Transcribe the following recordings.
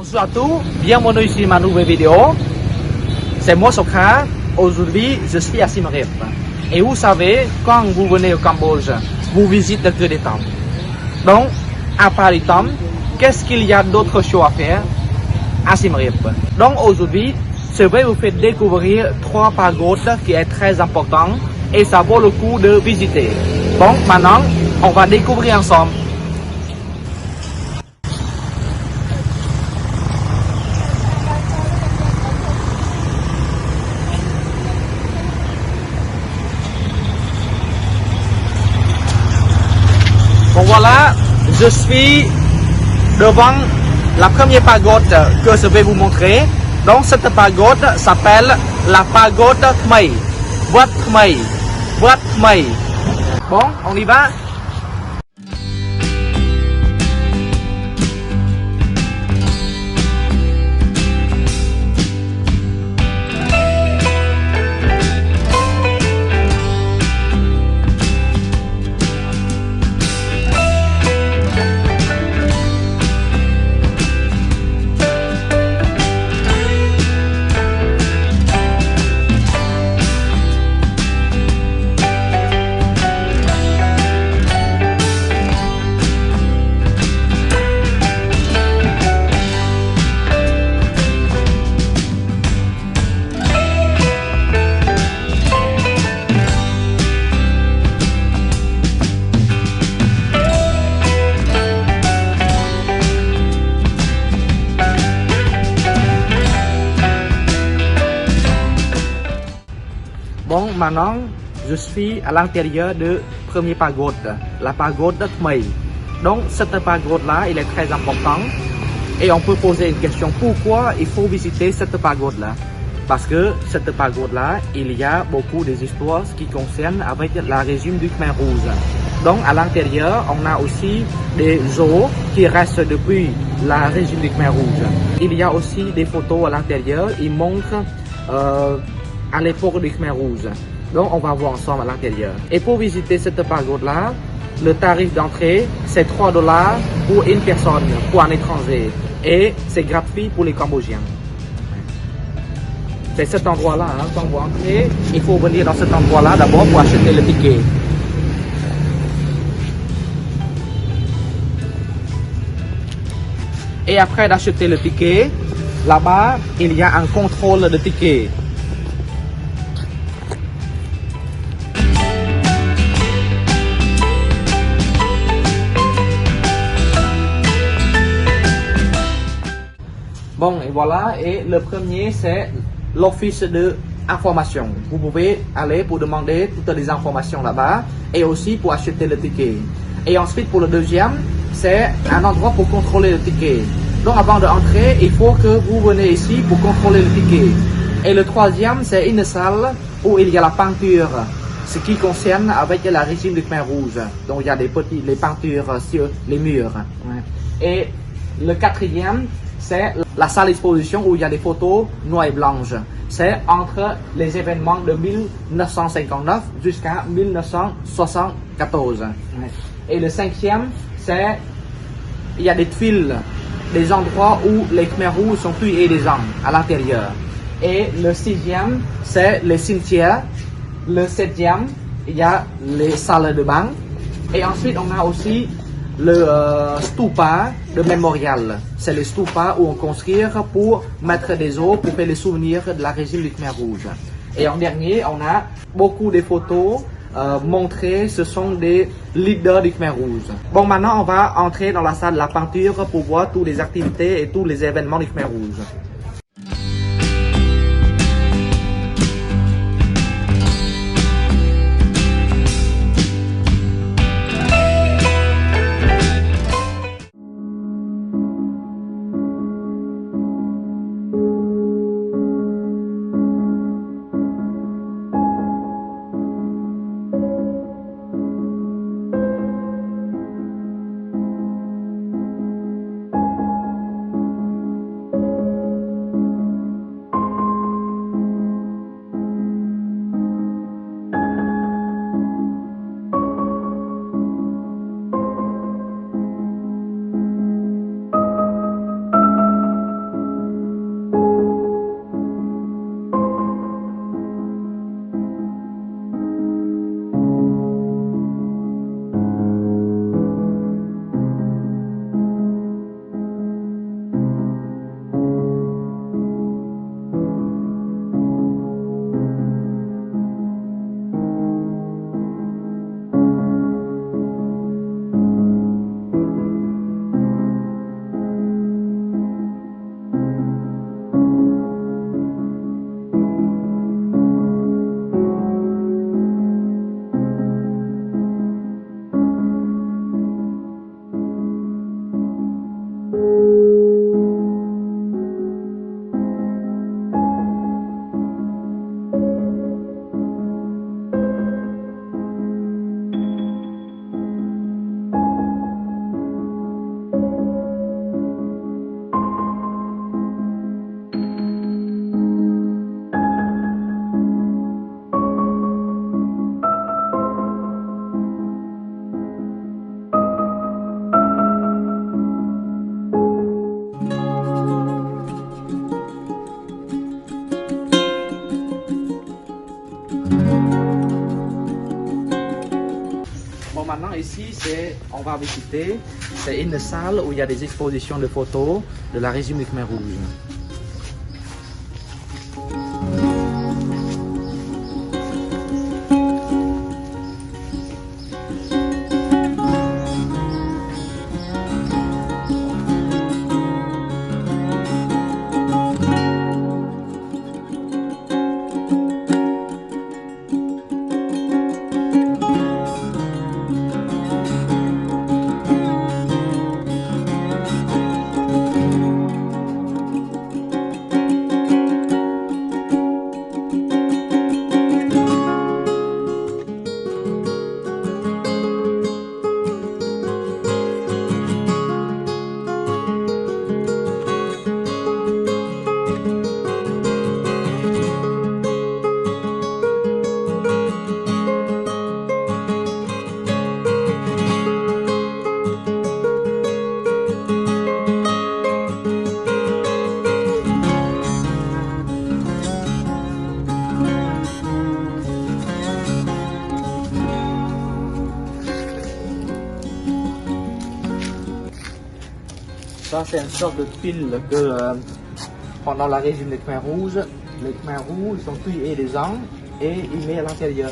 Bonjour à tous, bienvenue sur ma nouvelle vidéo. C'est moi Sokha. Aujourd'hui, je suis à Siem Reap. Et vous savez, quand vous venez au Cambodge, vous visitez que des temples. Donc, à part les temples, qu'est-ce qu'il y a d'autres choses à faire à Siem Reap? Donc aujourd'hui, je vais vous faire découvrir 3 pagodes qui est très important et ça vaut le coup de visiter. Bon, maintenant, on va découvrir ensemble. Bon voilà, je suis devant la première pagode que je vais vous montrer. Donc cette pagode s'appelle la pagode Khmer. Wat Khmer. Wat Khmer. Bon, on y va. Bon, maintenant, je suis à l'intérieur de première pagode, la pagode Khmer. Donc, cette pagode-là, il est très important. Et on peut poser une question, pourquoi il faut visiter cette pagode-là? Parce que cette pagode-là, il y a beaucoup des histoires qui concernent avec le régime du Khmer Rouge. Donc, à l'intérieur, on a aussi des os qui restent depuis le régime du Khmer Rouge. Il y a aussi des photos à l'intérieur, ils montrent à l'époque du Khmer Rouge. Donc on va voir ensemble à l'intérieur. Et pour visiter cette pagode-là, le tarif d'entrée c'est 3 $ pour une personne, pour un étranger. Et c'est gratuit pour les Cambodgiens. C'est cet endroit-là, hein, quand vous entrez, il faut venir dans cet endroit-là d'abord pour acheter le ticket. Et après d'acheter le ticket, là-bas, il y a un contrôle de ticket. Bon, et voilà, et le premier c'est l'office de information. Vous pouvez aller pour demander toutes les informations là-bas et aussi pour acheter le ticket. Et ensuite pour le deuxième, c'est un endroit pour contrôler le ticket. Donc avant d'entrer, il faut que vous venez ici pour contrôler le ticket. Et le troisième, c'est une salle où il y a la peinture, ce qui concerne avec le régime du Khmer Rouge. Donc il y a les peintures sur les murs. Et le quatrième, c'est la salle d'exposition où il y a des photos noires et blanches. C'est entre les événements de 1959 jusqu'à 1974. Et le cinquième, c'est il y a des tuiles, des endroits où les Khmer Rouges sont tués des gens à l'intérieur. Et le sixième, c'est les cimetières. Le septième, il y a les salles de bain. Et ensuite, on a aussi le stupa de mémorial. C'est le stupa où on construit pour mettre des os pour faire les souvenirs de la régime du Khmer Rouge. Et en dernier, on a beaucoup de photos montrées, ce sont des leaders du Khmer Rouge. Bon, maintenant on va entrer dans la salle de la peinture pour voir toutes les activités et tous les événements du Khmer Rouge. et on va visiter. C'est une salle où il y a des expositions de photos de la régime du Khmer Rouge. Ça, c'est une sorte de pile que pendant la régime des Khmer Rouges, les Khmer Rouges ils ont tué les gens et ils mettent à l'intérieur.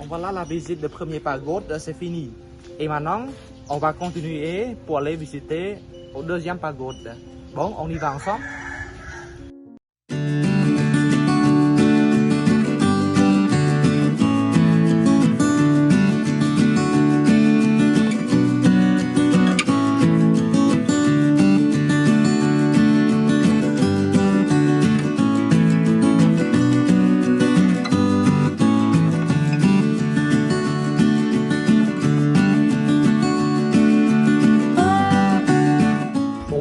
Voilà, la visite de premier pagode, c'est fini. Et maintenant, on va continuer pour aller visiter au deuxième pagode. Bon, on y va ensemble.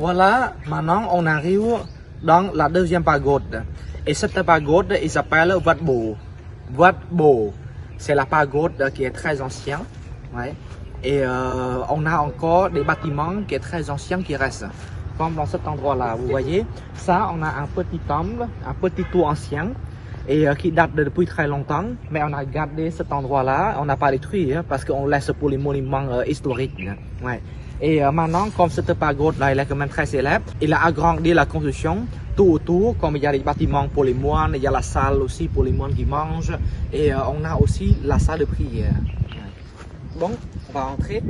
Voilà, maintenant on arrive dans la deuxième pagode. Et cette pagode, il s'appelle Wat Bo. Wat Bo, c'est la pagode qui est très ancienne. Ouais. Et on a encore des bâtiments qui sont très anciens qui restent. Comme dans cet endroit-là, vous voyez, ça, on a un petit temple, un petit tour ancien. Et qui date depuis très longtemps. Mais on a gardé cet endroit-là, on n'a pas détruit, hein, parce qu'on laisse pour les monuments historiques. Ouais. Et maintenant, comme cette pagode-là, elle est quand même très célèbre, il a agrandi la construction tout autour, comme il y a des bâtiments pour les moines, il y a la salle aussi pour les moines qui mangent, et on a aussi la salle de prière. Bon, on va entrer.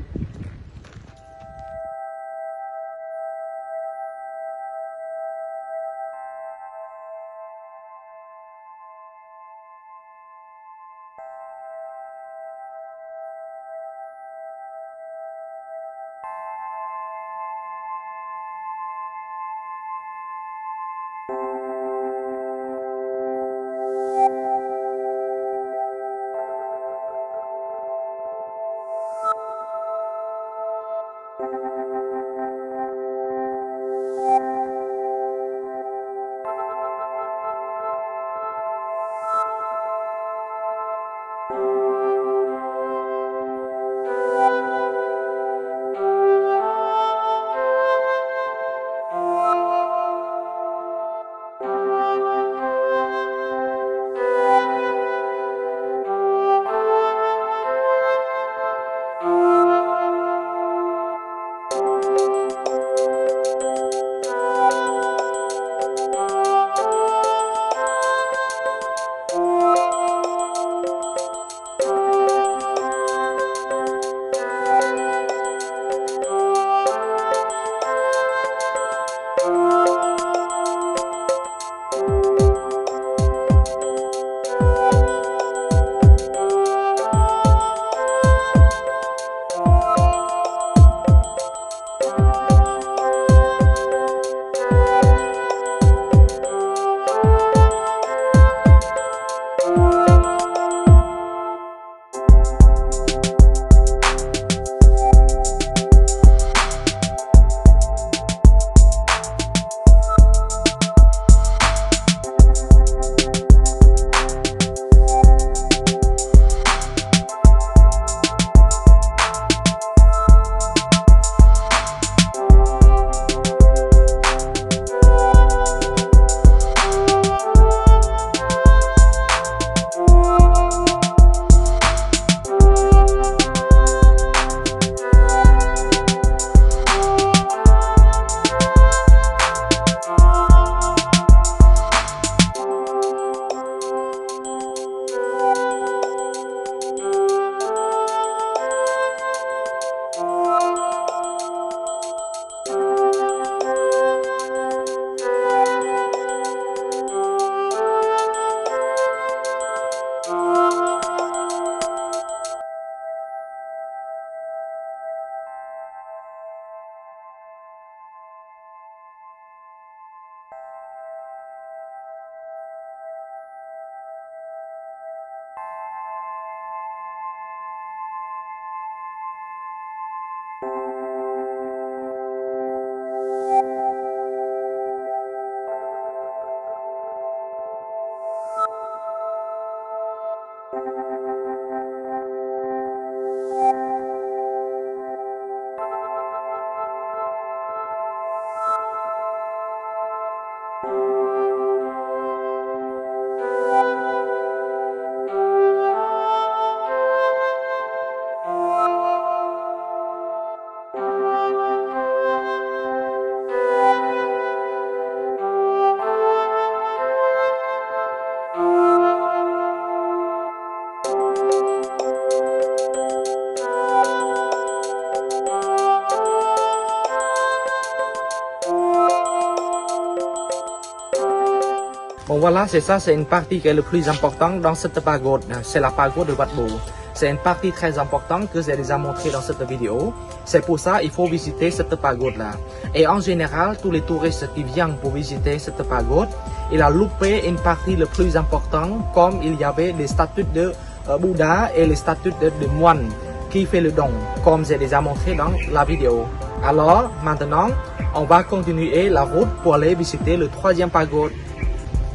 Bon voilà, c'est ça, c'est une partie qui est le plus importante dans cette pagode. C'est la pagode de Wat Bo. C'est une partie très importante que j'ai déjà montré dans cette vidéo. C'est pour ça qu'il faut visiter cette pagode-là. Et en général, tous les touristes qui viennent pour visiter cette pagode, il a loupé une partie le plus importante, comme il y avait les statues de Bouddha et les statues de moines qui fait le don, comme j'ai déjà montré dans la vidéo. Alors, maintenant, on va continuer la route pour aller visiter le troisième pagode.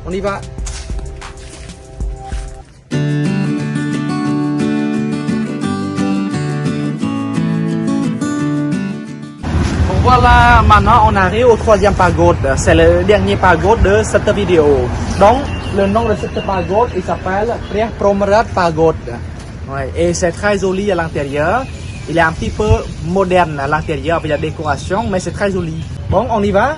On y va. Bon, voilà, maintenant on arrive au troisième pagode. C'est le dernier pagode de cette vidéo. Donc, le nom de cette pagode, il s'appelle Priah Promrat Pagode. Ouais, et c'est très joli à l'intérieur. Il est un petit peu moderne à l'intérieur avec la décoration, mais c'est très joli. Bon, on y va.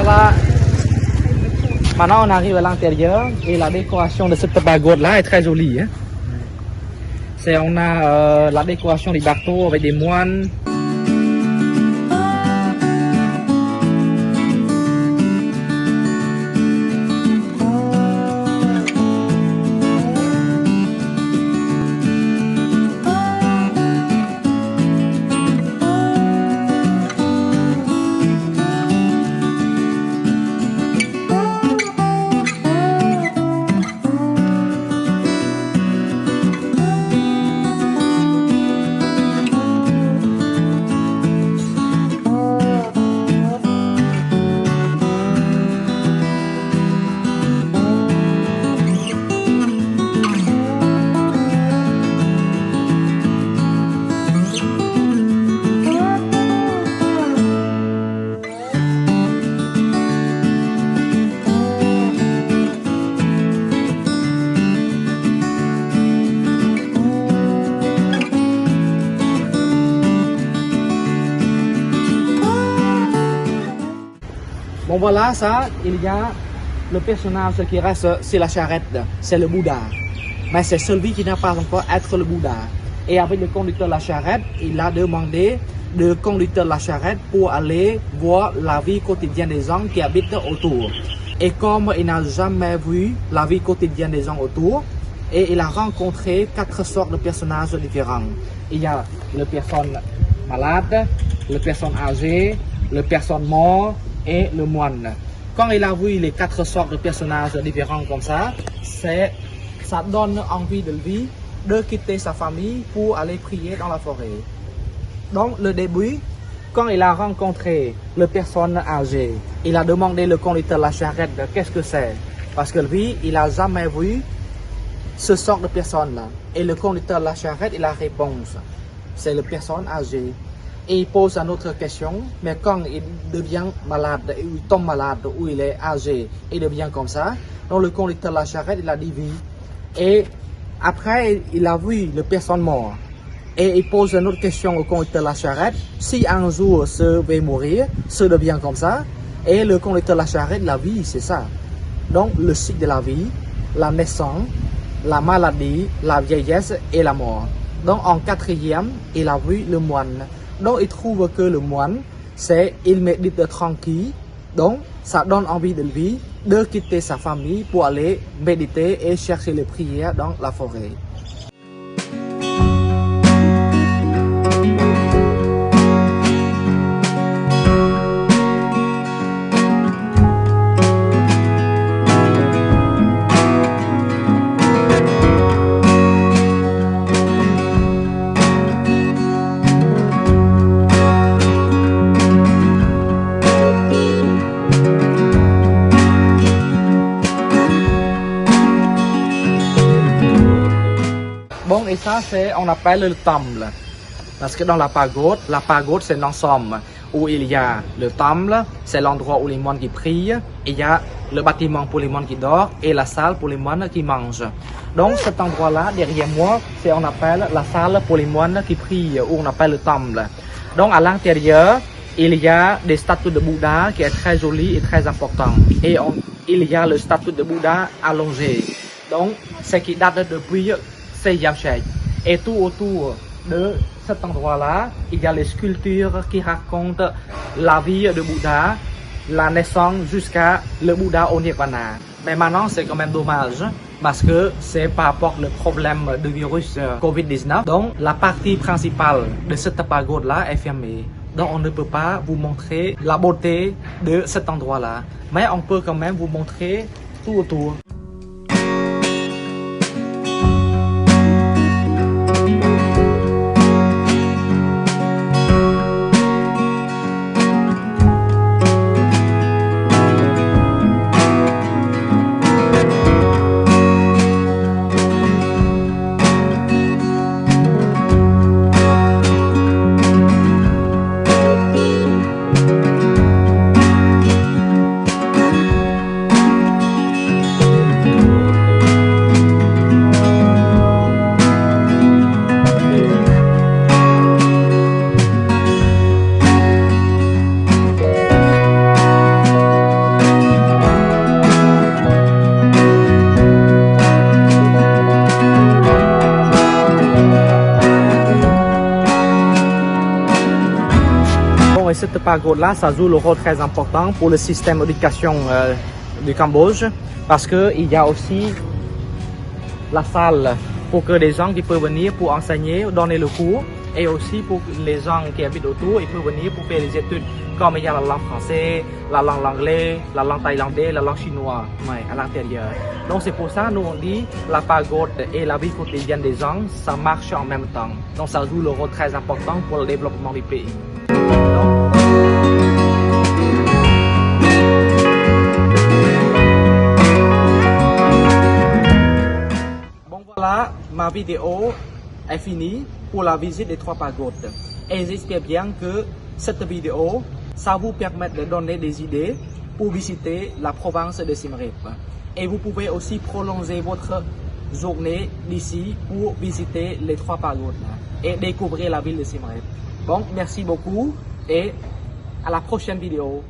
Voilà. Maintenant on arrive à l'intérieur et la décoration de cette pagode là est très jolie. Hein? On a la décoration des bateaux avec des moines. Bon voilà, ça, il y a le personnage qui reste, c'est la charrette, c'est le Bouddha. Mais c'est celui qui n'a pas encore être le Bouddha. Et avec le conducteur de la charrette, il a demandé de conducteur de la charrette pour aller voir la vie quotidienne des gens qui habitent autour. Et comme il n'a jamais vu la vie quotidienne des gens autour, et il a rencontré 4 sortes de personnages différents. Il y a les personnes malades, les personnes âgées, les personnes mortes et le moine. Quand il a vu les 4 sortes de personnages différents comme ça donne envie de lui de quitter sa famille pour aller prier dans la forêt. Donc le début, quand il a rencontré les personnes âgées, il a demandé le conducteur de la charrette qu'est-ce que c'est. Parce que lui, il n'a jamais vu ce sort de personnes-là. Et le conducteur de la charrette, il a réponse. C'est les personnes âgées. Et il pose une autre question, mais quand il devient malade, il tombe malade ou il est âgé, il devient comme ça. Donc le conducteur de la charrette, il a dit oui. Et après, il a vu les personnes mortes. Et il pose une autre question au conducteur de la charrette. Si un jour se va mourir, se devient comme ça. Et le conducteur de la charrette, la vie, c'est ça. Donc le cycle de la vie, la naissance, la maladie, la vieillesse et la mort. Donc en 4e, il a vu le moine. Donc il trouve que le moine, il médite tranquille. Donc ça donne envie de lui de quitter sa famille pour aller méditer et chercher les prières dans la forêt. Bon, et ça, on appelle le temple. Parce que dans la pagode c'est l'ensemble où il y a le temple, c'est l'endroit où les moines qui prient, il y a le bâtiment pour les moines qui dorment et la salle pour les moines qui mangent. Donc cet endroit-là, derrière moi, on appelle la salle pour les moines qui prient, où on appelle le temple. Donc à l'intérieur, il y a des statues de Bouddha qui est très jolie et très important. Et il y a le statue de Bouddha allongé. Donc, ce qui date depuis 16e siècle. Et tout autour de cet endroit-là, il y a les sculptures qui racontent la vie de Bouddha, la naissance jusqu'à le Bouddha au Nirvana. Mais maintenant, c'est quand même dommage parce que c'est par rapport au problème du virus Covid-19. Donc, la partie principale de cette pagode-là est fermée. Donc, on ne peut pas vous montrer la beauté de cet endroit-là. Mais on peut quand même vous montrer tout autour. Et cette pagode-là, ça joue le rôle très important pour le système d'éducation du Cambodge parce qu'il y a aussi la salle pour que les gens qui peuvent venir pour enseigner, donner le cours et aussi pour les gens qui habitent autour, ils peuvent venir pour faire les études comme il y a la langue française, la langue anglaise, la langue thaïlandaise, la langue chinoise à l'intérieur. Donc c'est pour ça nous on dit la pagode et la vie quotidienne des gens, ça marche en même temps. Donc ça joue le rôle très important pour le développement du pays. Bon voilà, ma vidéo est finie pour la visite des 3 pagodes. Et j'espère bien que cette vidéo, ça vous permet de donner des idées pour visiter la province de Siem Reap. Et vous pouvez aussi prolonger votre journée d'ici pour visiter les 3 pagodes et découvrir la ville de Siem Reap. Bon, merci beaucoup et à la prochaine vidéo.